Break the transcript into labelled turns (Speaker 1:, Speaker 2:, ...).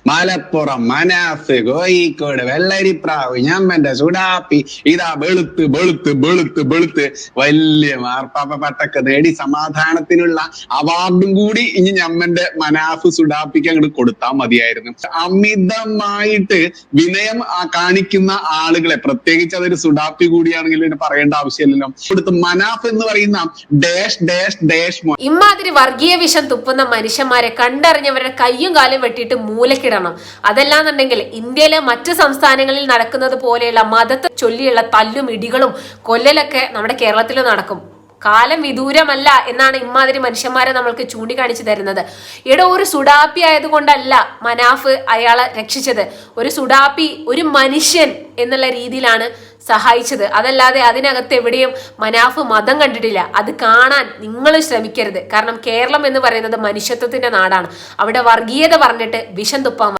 Speaker 1: മലപ്പുറം മനാഫ്, കോഴിക്കോട് വെള്ളരിപ്രാവ്, ഞമ്മന്റെ സുഡാപ്പി ഇതാ വെളുത്ത് വെളുത്ത് വെളുത്ത് വെളുത്ത് വലിയ മാർപ്പാപ്പ പട്ടൊക്കെ നേടി സമാധാനത്തിനുള്ള അവാർഡും കൂടി ഇനി ഞമ്മന്റെ മനാഫ് സുഡാപ്പിക്ക് അങ്ങോട്ട് കൊടുത്താൽ മതിയായിരുന്നു. അമിതമായിട്ട് വിനയം കാണിക്കുന്ന ആളുകളെ, പ്രത്യേകിച്ച് അതൊരു സുഡാപ്പി കൂടിയാണെങ്കിൽ പിന്നെ പറയേണ്ട ആവശ്യമില്ലല്ലോ, കൊടുത്ത് മനാഫ് എന്ന് പറയുന്ന ഡാഷ് ഡാഷ് ഡാഷ്.
Speaker 2: ഇമാതിരി വർഗീയ വിഷം തുപ്പുന്ന മനുഷ്യന്മാരെ കണ്ടറിഞ്ഞവരുടെ കയ്യും കാലും വെട്ടിയിട്ട് മൂലക്കിടണം. അതല്ലാന്നുണ്ടെങ്കിൽ ഇന്ത്യയിലെ മറ്റു സംസ്ഥാനങ്ങളിൽ നടക്കുന്നത് പോലെയുള്ള മതത്തെ ചൊല്ലിയുള്ള തല്ലും ഇടികളും കൊല്ലലൊക്കെ നമ്മുടെ കേരളത്തിൽ നടക്കും. കാലം വിദൂരമല്ല എന്നാണ് ഇമാതിരി മനുഷ്യന്മാരെ നമ്മൾക്ക് ചൂണ്ടിക്കാണിച്ചു തരുന്നത്. ഇവിടെ ഒരു സുഡാപ്പി ആയതുകൊണ്ടല്ല മനാഫ് അയാളെ രക്ഷിച്ചത്. ഒരു സുഡാപ്പി ഒരു മനുഷ്യൻ എന്നുള്ള രീതിയിലാണ് സഹായിച്ചത്. അതല്ലാതെ അതിനകത്ത് എവിടെയും മനാഫ് മതം കണ്ടിട്ടില്ല. അത് കാണാൻ നിങ്ങൾ ശ്രമിക്കരുത്. കാരണം കേരളം എന്ന് പറയുന്നത് മനുഷ്യത്വത്തിന്റെ നാടാണ്. അവിടെ വർഗീയത പറഞ്ഞിട്ട് വിഷം തുപ്പാൻ